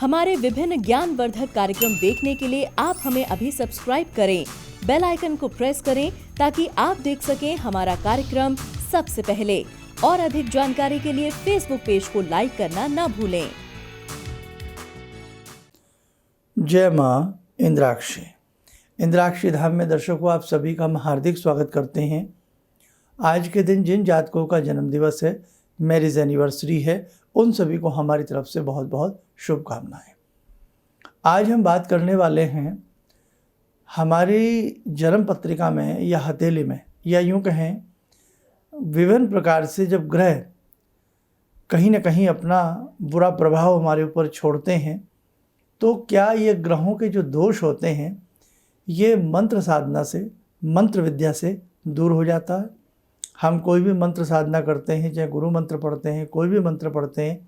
हमारे विभिन्न ज्ञानवर्धक कार्यक्रम देखने के लिए आप हमें अभी सब्सक्राइब करें, बेल आइकन को प्रेस करें ताकि आप देख सकें हमारा कार्यक्रम सबसे पहले। और अधिक जानकारी के लिए फेसबुक पेज को लाइक करना न भूलें। जय माँ इंद्राक्षी। इंद्राक्षी धाम में दर्शकों आप सभी का हम हार्दिक स्वागत करते हैं। आज के दिन जिन जातकों का जन्म दिवस है, मैरिज एनिवर्सरी है, उन सभी को हमारी तरफ से बहुत बहुत शुभकामनाएं। आज हम बात करने वाले हैं हमारी जन्म पत्रिका में या हथेली में, या यूँ कहें विभिन्न प्रकार से जब ग्रह कहीं न कहीं अपना बुरा प्रभाव हमारे ऊपर छोड़ते हैं, तो क्या ये ग्रहों के जो दोष होते हैं ये मंत्र साधना से, मंत्र विद्या से दूर हो जाता है। हम कोई भी मंत्र साधना करते हैं, चाहे गुरु मंत्र पढ़ते हैं, कोई भी मंत्र पढ़ते हैं,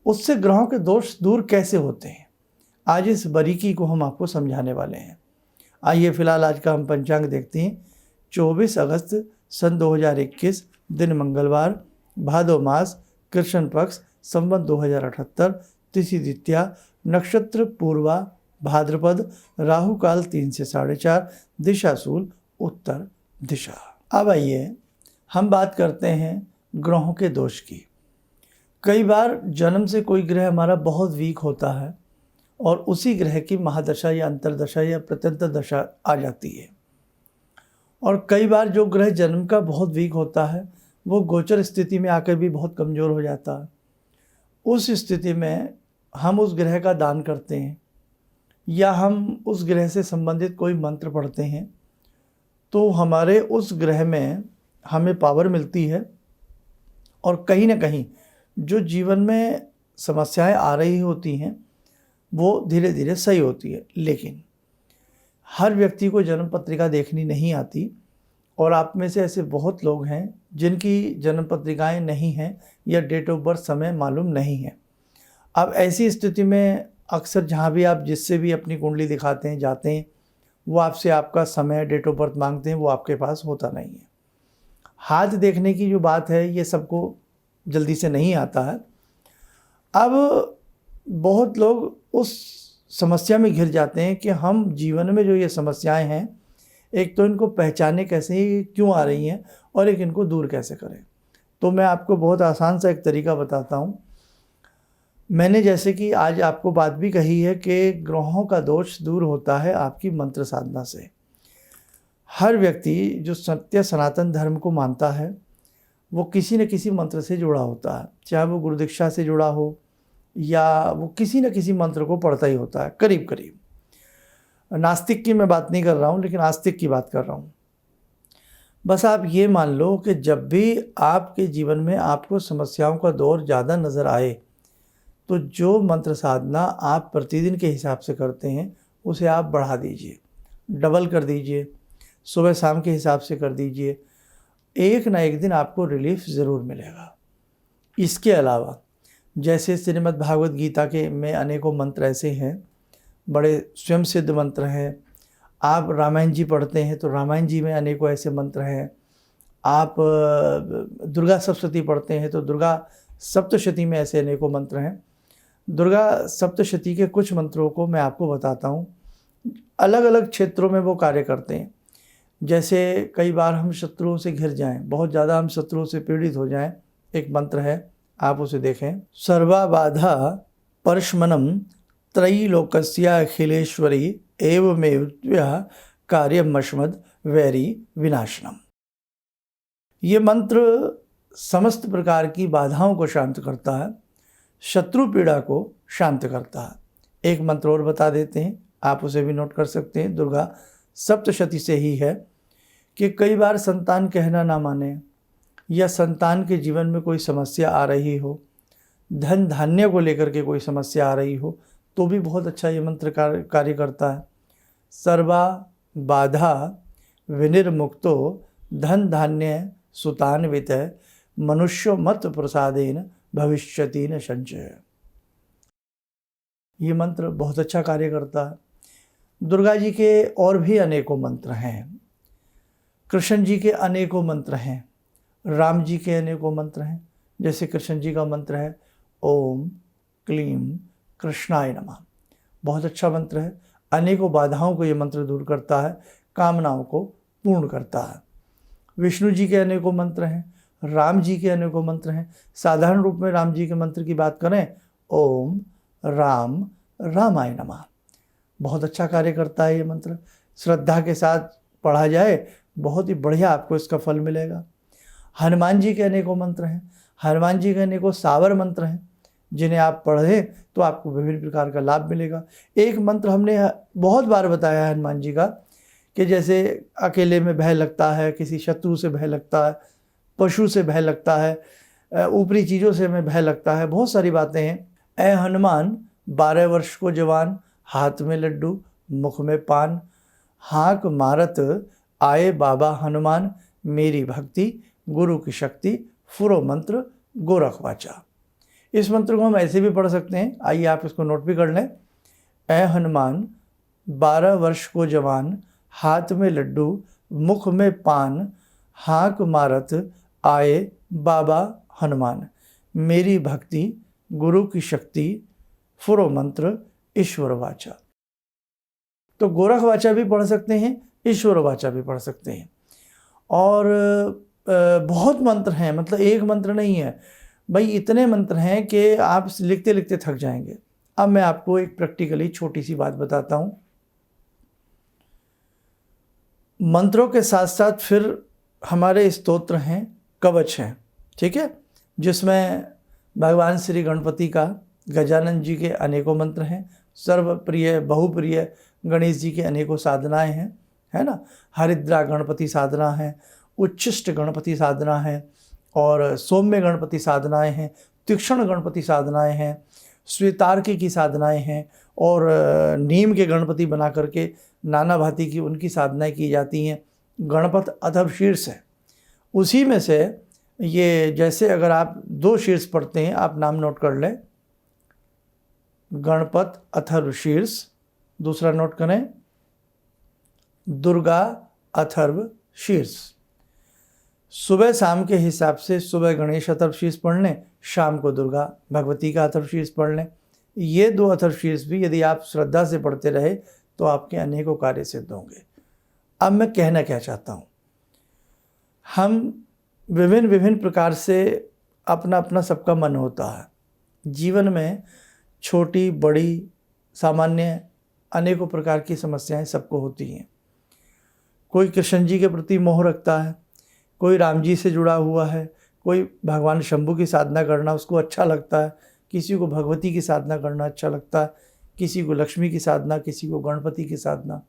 उससे ग्रहों के दोष दूर कैसे होते हैं, आज इस बारीकी को हम आपको समझाने वाले हैं। आइए फिलहाल आज का हम पंचांग देखते हैं। 24 अगस्त सन 2021, दिन मंगलवार, भादो मास, कृष्ण पक्ष, संवत 2078, तिथि द्वितीया, नक्षत्र पूर्वा भाद्रपद, राहु काल 3 से 4:30, दिशा शूल उत्तर दिशा। अब आइए हम बात करते हैं ग्रहों के दोष की। कई बार जन्म से कोई ग्रह हमारा बहुत वीक होता है और उसी ग्रह की महादशा या अंतरदशा या प्रत्यंतर दशा आ जाती है। और कई बार जो ग्रह जन्म का बहुत वीक होता है वो गोचर स्थिति में आकर भी बहुत कमज़ोर हो जाता है। उस स्थिति में हम उस ग्रह का दान करते हैं या हम उस ग्रह से संबंधित कोई मंत्र पढ़ते हैं, तो हमारे उस ग्रह में हमें पावर मिलती है और कहीं ना कहीं जो जीवन में समस्याएं आ रही होती हैं वो धीरे धीरे सही होती है। लेकिन हर व्यक्ति को जन्म पत्रिका देखनी नहीं आती और आप में से ऐसे बहुत लोग हैं जिनकी जन्म पत्रिकाएं नहीं हैं या डेट ऑफ बर्थ समय मालूम नहीं है। अब ऐसी स्थिति में अक्सर जहाँ भी आप जिससे भी अपनी कुंडली दिखाते हैं, जाते हैं, वो आपसे आपका समय, डेट ऑफ बर्थ मांगते हैं, वो आपके पास होता नहीं है। हाथ देखने की जो बात है ये सबको जल्दी से नहीं आता है। अब बहुत लोग उस समस्या में घिर जाते हैं कि हम जीवन में जो ये समस्याएं हैं, एक तो इनको पहचाने कैसे, ही क्यों आ रही हैं, और एक इनको दूर कैसे करें। तो मैं आपको बहुत आसान सा एक तरीका बताता हूँ। मैंने जैसे कि आज आपको बात भी कही है कि ग्रहों का दोष दूर होता है आपकी मंत्र साधना से। हर व्यक्ति जो सत्य सनातन धर्म को मानता है वो किसी न किसी मंत्र से जुड़ा होता है, चाहे वो गुरु दीक्षा से जुड़ा हो या वो किसी न किसी मंत्र को पढ़ता ही होता है करीब करीब। नास्तिक की मैं बात नहीं कर रहा हूँ, लेकिन आस्तिक की बात कर रहा हूँ। बस आप ये मान लो कि जब भी आपके जीवन में आपको समस्याओं का दौर ज़्यादा नज़र आए, तो जो मंत्र साधना आप प्रतिदिन के हिसाब से करते हैं उसे आप बढ़ा दीजिए, डबल कर दीजिए, सुबह शाम के हिसाब से कर दीजिए। एक ना एक दिन आपको रिलीफ ज़रूर मिलेगा। इसके अलावा जैसे श्रीमद् भागवत गीता के में अनेकों मंत्र ऐसे हैं, बड़े स्वयं सिद्ध मंत्र हैं। आप रामायण जी पढ़ते हैं तो रामायण जी में अनेकों ऐसे मंत्र हैं। आप दुर्गा सप्तशती पढ़ते हैं तो दुर्गा सप्तशती में ऐसे अनेकों मंत्र हैं। दुर्गा सप्तशती के कुछ मंत्रों को मैं आपको बताता हूँ, अलग अलग क्षेत्रों में वो कार्य करते हैं। जैसे कई बार हम शत्रुओं से घिर जाएं, बहुत ज़्यादा हम शत्रुओं से पीड़ित हो जाएं, एक मंत्र है, आप उसे देखें। सर्वाबाधा परशमनम त्रैलोकस्य अखिलेश्वरी एवमेव कार्यमश्मद वैरी विनाशनम। ये मंत्र समस्त प्रकार की बाधाओं को शांत करता है, शत्रु पीड़ा को शांत करता है। एक मंत्र और बता देते हैं, आप उसे भी नोट कर सकते हैं। दुर्गा सप्तशती से ही है कि कई बार संतान कहना ना माने या संतान के जीवन में कोई समस्या आ रही हो, धन धान्य को लेकर के कोई समस्या आ रही हो, तो भी बहुत अच्छा ये मंत्र कार्य करता है। सर्वा बाधा विनिर्मुक्तो धन धान्य सुतान्वित मनुष्यो मत प्रसादेन भविष्यति न संचय। ये मंत्र बहुत अच्छा कार्य करता है। दुर्गा जी के और भी अनेकों मंत्र हैं, कृष्ण जी के अनेकों मंत्र हैं, राम जी के अनेकों मंत्र हैं। जैसे कृष्ण जी का मंत्र है ओम क्लीम कृष्णाय नमः। बहुत अच्छा मंत्र है, अनेकों बाधाओं को ये मंत्र दूर करता है, कामनाओं को पूर्ण करता है। विष्णु जी के अनेकों मंत्र हैं, राम जी के अनेकों मंत्र हैं। साधारण रूप में राम जी के मंत्र की बात करें, ओम राम रामाय नमः, बहुत अच्छा कार्य करता है ये मंत्र। श्रद्धा के साथ पढ़ा जाए बहुत ही बढ़िया आपको इसका फल मिलेगा। हनुमान जी के अनेकों मंत्र हैं, हनुमान जी के अनेकों सावर मंत्र हैं, जिन्हें आप पढ़ें तो आपको विभिन्न प्रकार का लाभ मिलेगा। एक मंत्र हमने बहुत बार बताया है हनुमान जी का, कि जैसे अकेले में भय लगता है, किसी शत्रु से भय लगता है, पशु से भय लगता है, ऊपरी चीज़ों से हमें भय लगता है, बहुत सारी बातें हैं। ऐ हनुमान 12 वर्ष को जवान, हाथ में लड्डू मुख में पान, हाँक मारत आए बाबा हनुमान, मेरी भक्ति गुरु की शक्ति, फुरो मंत्र गोरख वाचा। इस मंत्र को हम ऐसे भी पढ़ सकते हैं, आइए आप इसको नोट भी कर लें। ऐ हनुमान 12 वर्ष को जवान, हाथ में लड्डू मुख में पान, हाँक मारत आए बाबा हनुमान, मेरी भक्ति गुरु की शक्ति, फुरो मंत्र ईश्वर वाचा। तो गोरख वाचा भी पढ़ सकते हैं, ईश्वर वाचा भी पढ़ सकते हैं। और बहुत मंत्र हैं, मतलब एक मंत्र नहीं है भाई, इतने मंत्र हैं कि आप लिखते लिखते थक जाएंगे। अब मैं आपको एक प्रैक्टिकली छोटी सी बात बताता हूँ। मंत्रों के साथ साथ फिर हमारे स्तोत्र हैं, कवच हैं, ठीक है, जिसमें भगवान श्री गणपति का, गजानन जी के अनेकों मंत्र हैं, सर्वप्रिय बहुप्रिय गणेश जी के अनेकों साधनाएं हैं, है ना। हरिद्रा गणपति साधना है, उच्छिष्ट गणपति साधना है, और सौम्य गणपति साधनाएं हैं, तीक्ष्ण गणपति साधनाएं हैं, श्वेतार्की की साधनाएं हैं, और नीम के गणपति बना करके नाना भांति की उनकी साधनाएं की जाती हैं। गणपत अथर्व शीर्ष है, उसी में से ये, जैसे अगर आप 2 शीर्ष पढ़ते हैं, आप नाम नोट कर लें, गणपत अथर्व शीर्ष, दूसरा नोट करें दुर्गा अथर्व शीर्ष। सुबह शाम के हिसाब से सुबह गणेश अथर्व शीर्ष पढ़ लें, शाम को दुर्गा भगवती का अथर्व शीर्ष पढ़ लें। ये 2 अथर्व शीर्ष भी यदि आप श्रद्धा से पढ़ते रहे तो आपके अनेकों कार्य सिद्ध होंगे। अब मैं कहना क्या चाहता हूँ, हम विभिन्न प्रकार से अपना अपना सबका मन होता है। जीवन में छोटी बड़ी सामान्य अनेकों प्रकार की समस्याएं सबको होती हैं। कोई कृष्ण जी के प्रति मोह रखता है, कोई राम जी से जुड़ा हुआ है, कोई भगवान शंभू की साधना करना उसको अच्छा लगता है, किसी को भगवती की साधना करना अच्छा लगता है, किसी को लक्ष्मी की साधना, किसी को गणपति की साधना।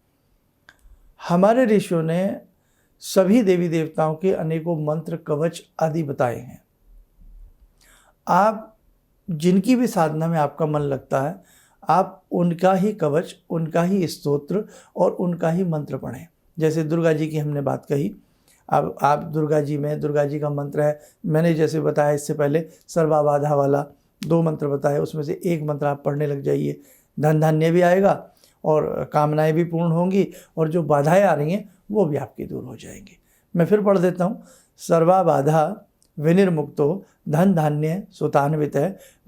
हमारे ऋषियों ने सभी देवी देवताओं के अनेकों मंत्र कवच आदि बताए हैं। आप जिनकी भी साधना में आपका मन लगता है, आप उनका ही कवच, उनका ही स्तोत्र और उनका ही मंत्र पढ़ें। जैसे दुर्गा जी की हमने बात कही, अब आप दुर्गा जी में, दुर्गा जी का मंत्र है, मैंने जैसे बताया इससे पहले सर्वाबाधा वाला 2 मंत्र बताए, उसमें से एक मंत्र आप पढ़ने लग जाइए, धन धान्य भी आएगा और कामनाएं भी पूर्ण होंगी, और जो बाधाएं आ रही हैं वो भी आपकी दूर हो जाएंगी। मैं फिर पढ़ देता हूँ, सर्वाबाधा विनिर्मुक्तो धन धान्य सुतान्वित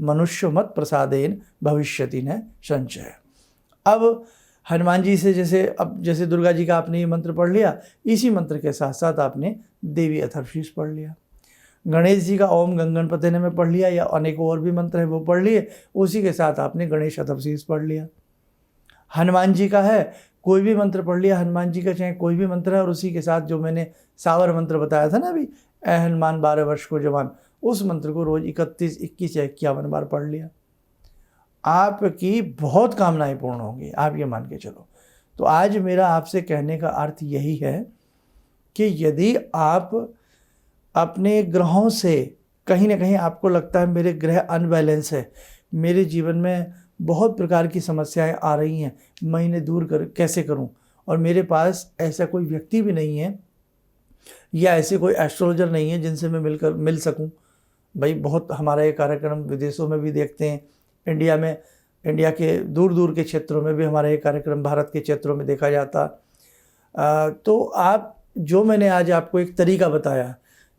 मनुष्य मत प्रसादेन भविष्यति न संचय। अब हनुमान जी से जैसे दुर्गा जी का आपने ये मंत्र पढ़ लिया, इसी मंत्र के साथ साथ आपने देवी अथर्वशीष पढ़ लिया। गणेश जी का ओम गंगणपते ने में पढ़ लिया, या अनेकों और भी मंत्र है वो पढ़ लिए, उसी के साथ आपने गणेश अथर्वशीष पढ़ लिया। हनुमान जी का है, कोई भी मंत्र पढ़ लिया हनुमान जी का, चाहे कोई भी मंत्र है, और उसी के साथ जो मैंने सावर मंत्र बताया था ना अभी, ऐ हनुमान 12 वर्ष को जवान, उस मंत्र को रोज 31, 21 या 51 बार पढ़ लिया। आपकी बहुत कामनाएं पूर्ण होंगी, आप ये मान के चलो। तो आज मेरा आपसे कहने का अर्थ यही है कि यदि आप अपने ग्रहों से कहीं ना कहीं आपको लगता है मेरे ग्रह अनबैलेंस है, मेरे जीवन में बहुत प्रकार की समस्याएं आ रही हैं, मैं इन्हें दूर कैसे करूं, और मेरे पास ऐसा कोई व्यक्ति भी नहीं है या ऐसे कोई एस्ट्रोलॉजर नहीं है जिनसे मैं मिल सकूं। भाई बहुत हमारा ये कार्यक्रम विदेशों में भी देखते हैं, इंडिया में, इंडिया के दूर दूर के क्षेत्रों में भी हमारा ये कार्यक्रम भारत के क्षेत्रों में देखा जाता। तो आप जो मैंने आज आपको एक तरीका बताया,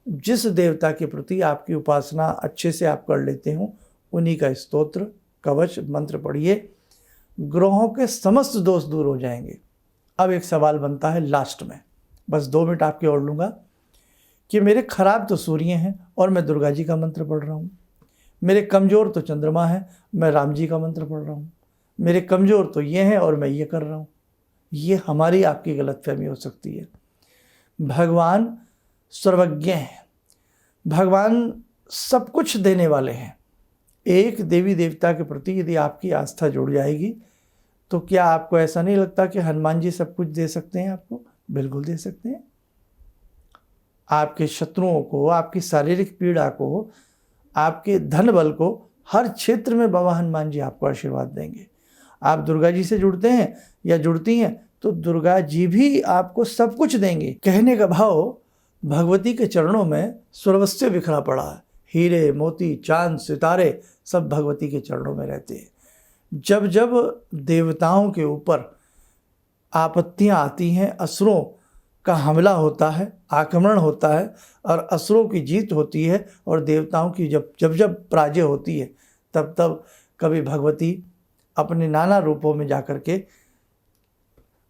जिस देवता के प्रति आपकी उपासना अच्छे से आप कर लेते हो, उन्हीं का स्तोत्र कवच मंत्र पढ़िए, ग्रहों के समस्त दोष दूर हो जाएंगे। अब एक सवाल बनता है लास्ट में, बस 2 मिनट आपके और लूँगा, कि मेरे खराब तो सूर्य हैं और मैं दुर्गा जी का मंत्र पढ़ रहा हूँ, मेरे कमज़ोर तो चंद्रमा है, मैं राम जी का मंत्र पढ़ रहा हूँ, मेरे कमज़ोर तो ये हैं और मैं ये कर रहा हूँ। ये हमारी आपकी गलतफहमी हो सकती है। भगवान सर्वज्ञ हैं, भगवान सब कुछ देने वाले हैं। एक देवी देवता के प्रति यदि आपकी आस्था जुड़ जाएगी तो क्या आपको ऐसा नहीं लगता कि हनुमान जी सब कुछ दे सकते हैं आपको? बिल्कुल दे सकते हैं। आपके शत्रुओं को, आपकी शारीरिक पीड़ा को, आपके धन बल को, हर क्षेत्र में बाबा हनुमान जी आपको आशीर्वाद देंगे। आप दुर्गा जी से जुड़ते हैं या जुड़ती हैं तो दुर्गा जी भी आपको सब कुछ देंगे। कहने का भाव, भगवती के चरणों में सर्वस्व बिखरा पड़ा है। हीरे मोती चांद सितारे सब भगवती के चरणों में रहते हैं। जब जब देवताओं के ऊपर आपत्तियां आती हैं, असुरों का हमला होता है, आक्रमण होता है और असुरों की जीत होती है और देवताओं की जब जब पराजय होती है, तब तब कभी भगवती अपने नाना रूपों में जाकर के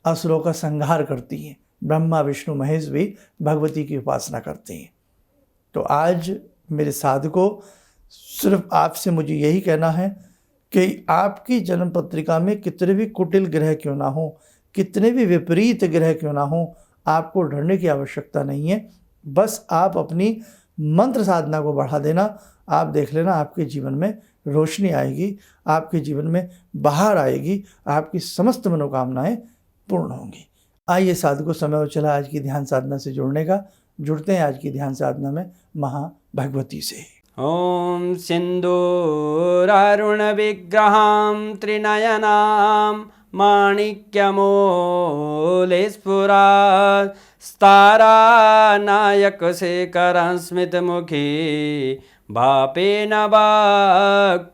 असुरों का संहार करती हैं। ब्रह्मा विष्णु महेश भी भगवती की उपासना करते हैं। तो आज मेरे साधकों, सिर्फ आपसे मुझे यही कहना है कि आपकी जन्म पत्रिका में कितने भी कुटिल ग्रह क्यों ना हो, कितने भी विपरीत ग्रह क्यों ना हो, आपको डरने की आवश्यकता नहीं है। बस आप अपनी मंत्र साधना को बढ़ा देना। आप देख लेना, आपके जीवन में रोशनी आएगी, आपके जीवन में बाहर आएगी, आपकी समस्त मनोकामनाएं पूर्ण होंगी। आइए साधकों, समय हो चला आज की ध्यान साधना से जुड़ने का। जुड़ते हैं आज की ध्यान साधना में महाभगवती से। ॐ सिन्दूरारुणविग्रहां त्रिनयनां माणिक्यमूलस्फुरात् स्तारानायकशेखरं स्मितमुखी वापेन वक्षोरुवां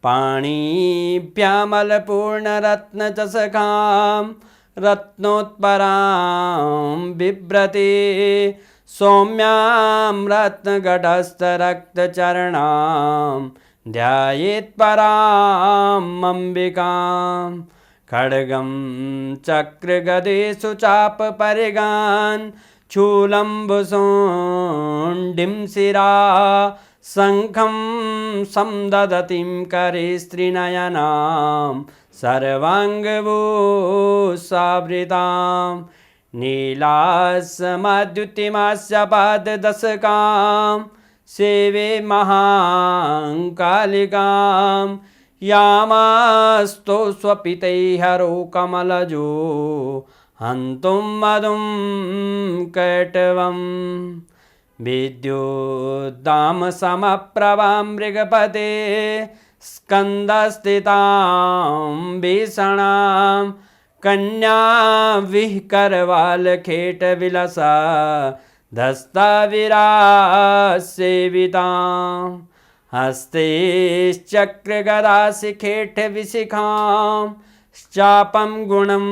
पाणिभ्यामलपूर्णरत्नचषकां रत्नोत्परां बिभ्रति सौम्यां रत्नगटस्थरक्तचरणां ध्यायेत्परां अम्बिकां खड्गं चक्रगदेषु चापपरिगान् शूलम्बुशुण्डिं शिरा शङ्खं संदधतीं करे स्त्रीनयनां सर्वाङ्गभूषावृतां नीलासमद्युतिमास्य पाददशकां सेवे महाकालिकां यामास्तो स्वपितैहरो कमलजो हन्तुं मधुं कैटवं विद्युद्दामसमप्रभां मृगपते स्कन्दस्थितां भीषणां कन्या विहकरवालखेटविलसा धस्ताविरासेवितां हस्तैश्चक्रगदाशिखेटविशिखां चापं गुणं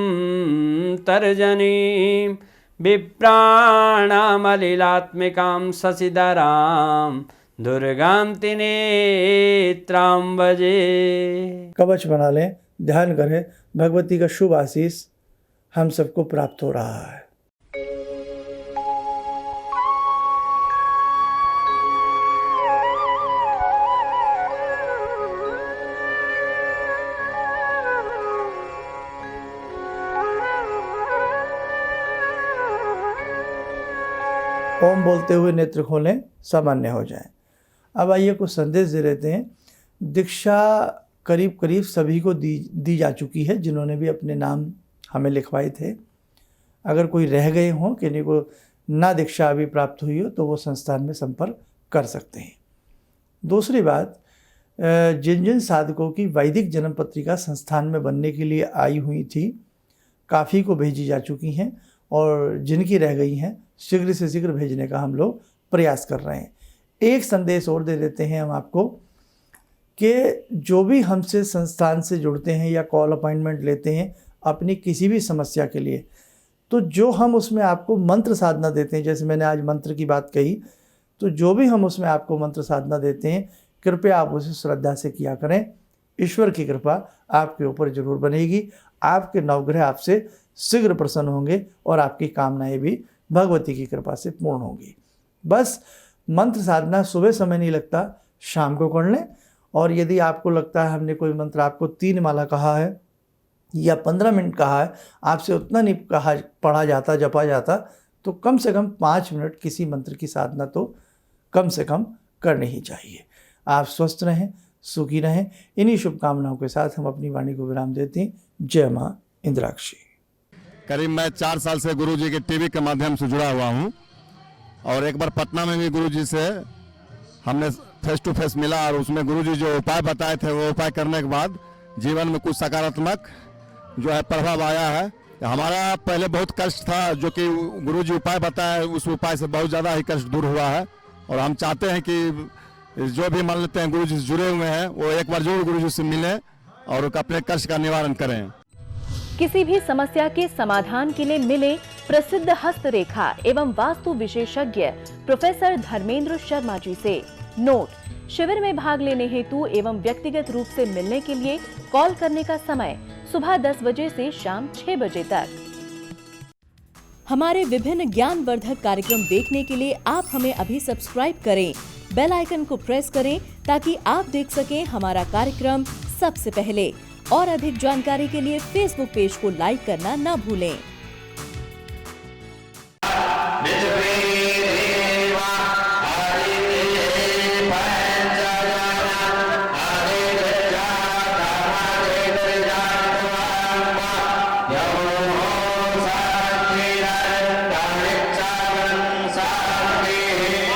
तर्जनीं विप्राणामलिलात्मिकां शशिधरां दुर्गां त्रिनेत्रां भजे। कवच बना लें, ध्यान करें, भगवती का शुभ आशीष हम सबको प्राप्त हो रहा है। ओम बोलते हुए नेत्र खोलें, सामान्य हो जाएं। अब आइए कुछ संदेश दे देते हैं। दीक्षा करीब करीब सभी को दी जा चुकी है, जिन्होंने भी अपने नाम हमें लिखवाए थे। अगर कोई रह गए हों, किन्हीं को ना दीक्षा अभी प्राप्त हुई हो, तो वो संस्थान में संपर्क कर सकते हैं। दूसरी बात, जिन जिन साधकों की वैदिक जन्म पत्रिका संस्थान में बनने के लिए आई हुई थी, काफ़ी को भेजी जा चुकी हैं और जिनकी रह गई हैं शीघ्र से शीघ्र भेजने का हम लोग प्रयास कर रहे हैं। एक संदेश और दे देते हैं हम आपको कि जो भी हमसे संस्थान से जुड़ते हैं या कॉल अपॉइंटमेंट लेते हैं अपनी किसी भी समस्या के लिए, तो जो हम उसमें आपको मंत्र साधना देते हैं, जैसे मैंने आज मंत्र की बात कही, तो जो भी हम उसमें आपको मंत्र साधना देते हैं, कृपया आप उसे श्रद्धा से किया करें। ईश्वर की कृपा आपके ऊपर जरूर बनेगी। आपके नवग्रह आपसे शीघ्र प्रसन्न होंगे और आपकी कामनाएं भी भगवती की कृपा से पूर्ण होंगी। बस मंत्र साधना सुबह समय नहीं लगता, शाम को कर लें। और यदि आपको लगता है हमने कोई मंत्र आपको 3 माला कहा है या 15 मिनट कहा है, आपसे उतना नहीं कहा पढ़ा जाता जपा जाता, तो कम से कम 5 मिनट किसी मंत्र की साधना तो कम से कम करनी ही चाहिए। आप स्वस्थ रहें, सुखी रहें। इन्हीं शुभकामनाओं के साथ हम अपनी वाणी को विराम देते हैं। जय माँ इंद्राक्षी। करीब मैं 4 साल से गुरुजी के टीवी के माध्यम से जुड़ा हुआ हूँ और एक बार पटना में भी गुरुजी से हमने फेस टू फेस मिला और उसमें गुरुजी जो उपाय बताए थे वो उपाय करने के बाद जीवन में कुछ सकारात्मक जो है प्रभाव आया है। हमारा पहले बहुत कष्ट था, जो कि गुरुजी उपाय बताए उस उपाय से बहुत ज़्यादा ही कष्ट दूर हुआ है। और हम चाहते हैं कि जो भी मान लेते हैं गुरुजी से जुड़े हुए हैं वो एक बार जरूर गुरुजी से मिलें और अपने कष्ट का निवारण करें। किसी भी समस्या के समाधान के लिए मिले प्रसिद्ध हस्तरेखा एवं वास्तु विशेषज्ञ प्रोफेसर धर्मेंद्र शर्मा जी से। नोट: शिविर में भाग लेने हेतु एवं व्यक्तिगत रूप से मिलने के लिए कॉल करने का समय सुबह 10 बजे से शाम 6 बजे तक। हमारे विभिन्न ज्ञानवर्धक कार्यक्रम देखने के लिए आप हमें अभी सब्सक्राइब करें, बेल आइकन को प्रेस करें ताकि आप देख सकें हमारा कार्यक्रम सबसे पहले। और अधिक जानकारी के लिए फेसबुक पेज को लाइक करना न भूलें।